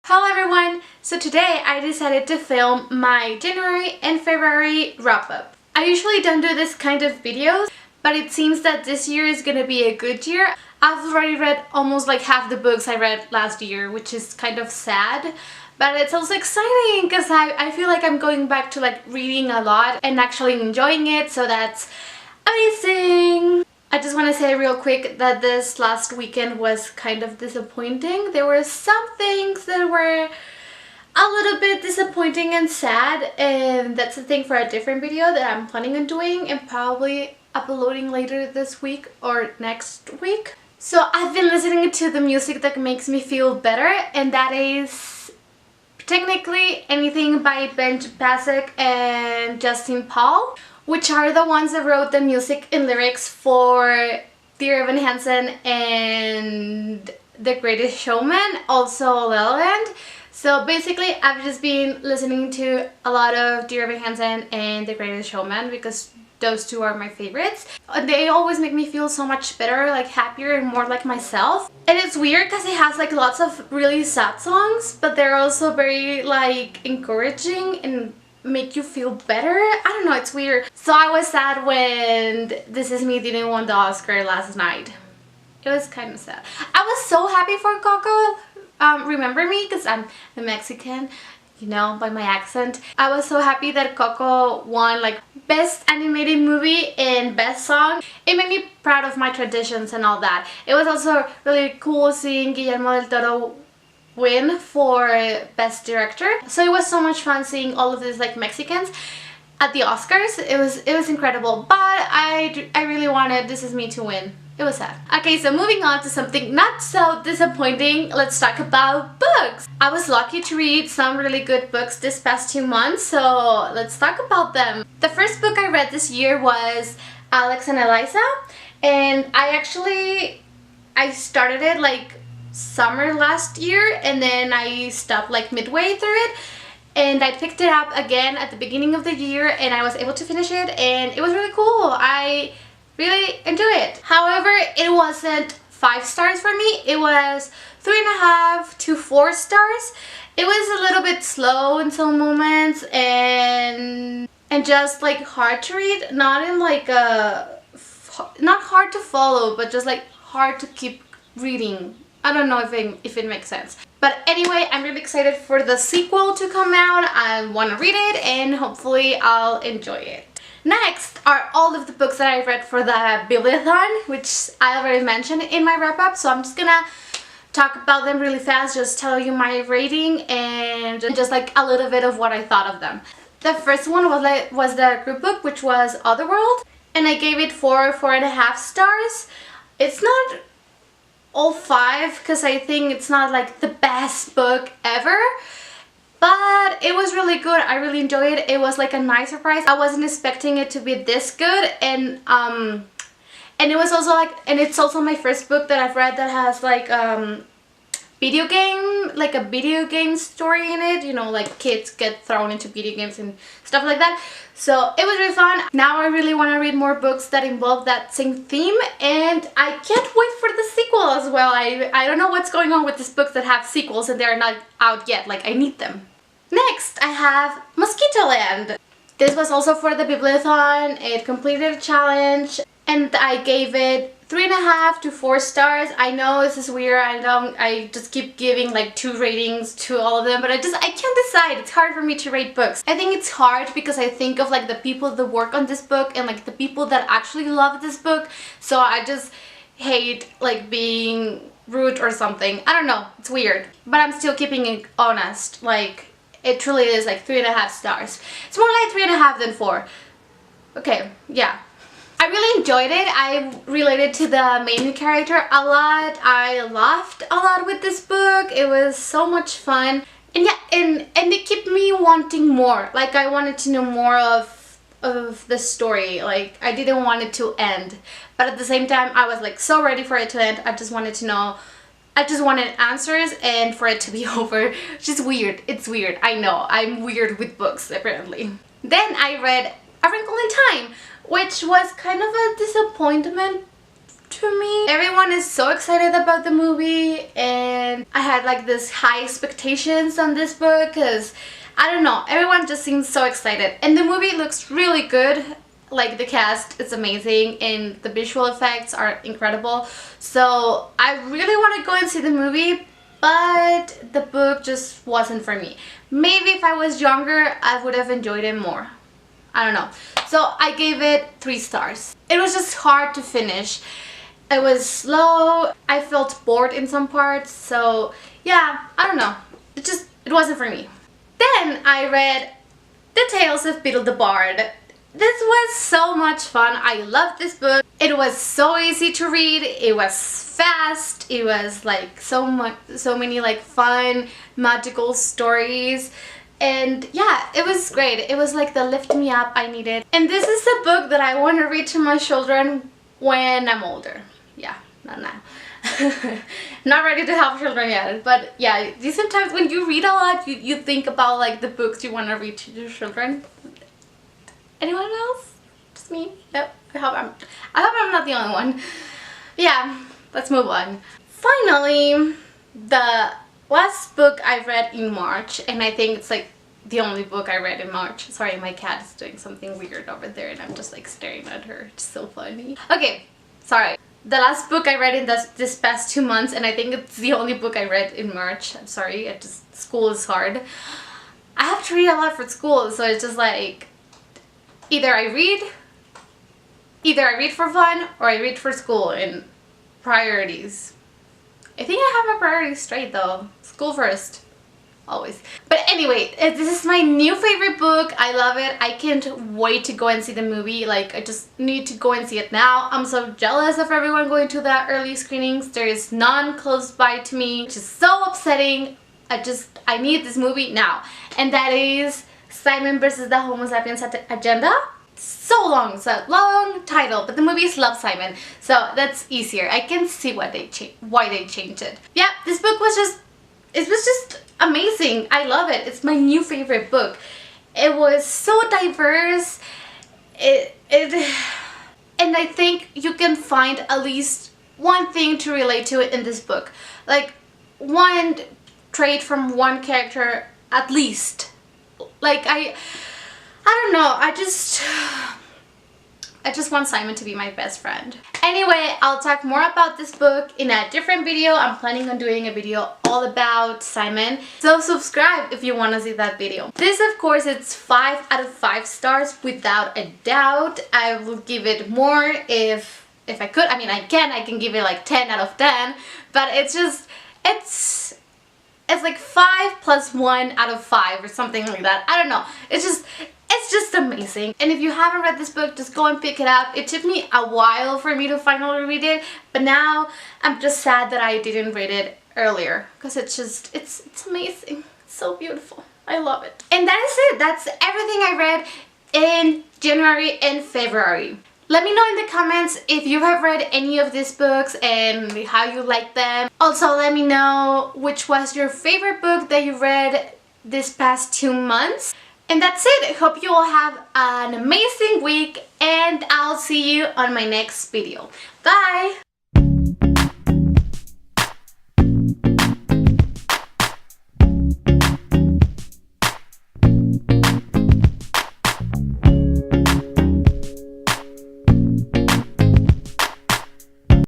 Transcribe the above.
Hello everyone! So today I decided to film my January and February wrap-up. I usually don't do this kind of videos, but it seems that this year is gonna be a good year. I've already read almost like half the books I read last year, which is kind of sad. But it's also exciting because I feel like I'm going back to like reading a lot and actually enjoying it, so that's amazing! I just want to say real quick that this last weekend was kind of disappointing. There were some things that were a little bit disappointing and sad, and that's a thing for a different video that I'm planning on doing and probably uploading later this week or next week. So I've been listening to the music that makes me feel better, and that is technically anything by Ben Pasek and Justin Paul, which are the ones that wrote the music and lyrics for Dear Evan Hansen and The Greatest Showman, also La La Land. So basically I've just been listening to a lot of Dear Evan Hansen and The Greatest Showman because those two are my favorites. They always make me feel so much better, like happier and more like myself. And it's weird because it has like lots of really sad songs, but they're also very like encouraging and make you feel better. I don't know, it's weird. So I was sad when This Is Me didn't win the Oscar last night. It was kind of sad. I was so happy for Coco. Remember me? Because I'm a Mexican, you know, by my accent. I was so happy that Coco won like Best Animated Movie and Best Song. It made me proud of my traditions and all that. It was also really cool seeing Guillermo del Toro win for Best Director. So it was so much fun seeing all of these like Mexicans at the Oscars. It was incredible, but I really wanted This Is Me to win. It was sad. Okay, so moving on to something not so disappointing, let's talk about books. I was lucky to read some really good books this past 2 months, so let's talk about them. The first book I read this year was Alex and Eliza, and I started it like summer last year, and then I stopped like midway through it, and I picked it up again at the beginning of the year, and I was able to finish it, and it was really cool. I really enjoyed it. However, it wasn't 5 stars for me. It was 3.5 to 4 stars. It was a little bit slow in some moments and just like hard to read, not in like not hard to follow, but just like hard to keep reading. I don't know if it makes sense. But anyway, I'm really excited for the sequel to come out. I want to read it and hopefully I'll enjoy it. Next are all of the books that I read for the Bibliothon, which I already mentioned in my wrap-up, so I'm just gonna talk about them really fast, just tell you my rating and just like a little bit of what I thought of them. The first one was the group book, which was Otherworld, and I gave it 4.5 stars. It's not all 5 because I think it's not like the best book ever, but it was really good. I really enjoyed it. It was like a nice surprise. I wasn't expecting it to be this good, and it was also like, and it's also my first book that I've read that has like a video game story in it, you know, like kids get thrown into video games and stuff like that. So it was really fun. Now I really want to read more books that involve that same theme, and I can't wait for the sequel as well. I don't know what's going on with these books that have sequels and they're not out yet. Like, I need them. Next, I have Mosquitoland. This was also for the Bibliothon. It completed a challenge, and I gave it 3.5 to 4 stars. I know this is weird. I just keep giving like 2 ratings to all of them, but I can't decide. It's hard for me to rate books. I think it's hard because I think of like the people that work on this book and like the people that actually love this book. So I just hate like being rude or something. I don't know. It's weird. But I'm still keeping it honest. Like, it truly is like 3.5 stars. It's more like 3.5 than 4. Okay, yeah. I really enjoyed it. I related to the main character a lot. I laughed a lot with this book. It was so much fun. And yeah, and it kept me wanting more. Like, I wanted to know more of the story. Like, I didn't want it to end. But at the same time, I was like so ready for it to end. I just wanted to know. I just wanted answers and for it to be over. Which is weird. It's weird. I know. I'm weird with books, apparently. Then I read A Wrinkle in Time, which was kind of a disappointment to me. Everyone is so excited about the movie, and I had like this high expectations on this book because I don't know, everyone just seems so excited, and the movie looks really good. Like the cast is amazing and the visual effects are incredible, so I really want to go and see the movie, but the book just wasn't for me. Maybe if I was younger I would have enjoyed it more. I don't know. So I gave it 3 stars. It was just hard to finish. It was slow. I felt bored in some parts. So yeah, I don't know. It wasn't for me. Then I read The Tales of Beetle the Bard. This was so much fun. I loved this book. It was so easy to read. It was fast. It was like so many like fun magical stories. And yeah, it was great. It was like the lift me up I needed. And this is the book that I want to read to my children when I'm older. Yeah, not now. Not ready to have children yet, but yeah, sometimes when you read a lot, you think about like the books you want to read to your children. Anyone else? Just me? Yep. I hope I'm not the only one. Yeah, let's move on. Finally, the last book I read in March, and I think it's like the only book I read in March. Sorry, my cat is doing something weird over there and I'm just like staring at her. It's so funny. Okay, sorry. The last book I read in this past 2 months, and I think it's the only book I read in March. I'm sorry, school is hard. I have to read a lot for school, so it's just like either I read for fun or I read for school, and priorities. I think I have my priorities straight though. School first. Always. But anyway, this is my new favorite book. I love it. I can't wait to go and see the movie. Like, I just need to go and see it now. I'm so jealous of everyone going to the early screenings. There is none close by to me, which is so upsetting. I need this movie now. And that is Simon versus the Homo Sapiens Agenda. So long, it's a long title, but the movie is Love, Simon, so that's easier. I can see why they changed it. Yeah, this book was just amazing. I love it. It's my new favorite book. It was so diverse. And I think you can find at least one thing to relate to it in this book. Like one trait from one character at least. Like I don't know. I just want Simon to be my best friend. Anyway, I'll talk more about this book in a different video. I'm planning on doing a video all about Simon. So subscribe if you want to see that video. This, of course, it's 5 out of 5 stars without a doubt. I will give it more if I could. I mean, I can give it like 10 out of 10. But it's like 5 plus 1 out of 5 or something like that. I don't know. It's just amazing. And if you haven't read this book, just go and pick it up. It took me a while for me to finally read it, but now I'm just sad that I didn't read it earlier because it's amazing. It's so beautiful. I love it. And that is it. That's everything I read in January and February. Let me know in the comments if you have read any of these books and how you like them. Also, let me know which was your favorite book that you read this past 2 months. And that's it. I hope you all have an amazing week, and I'll see you on my next video. Bye!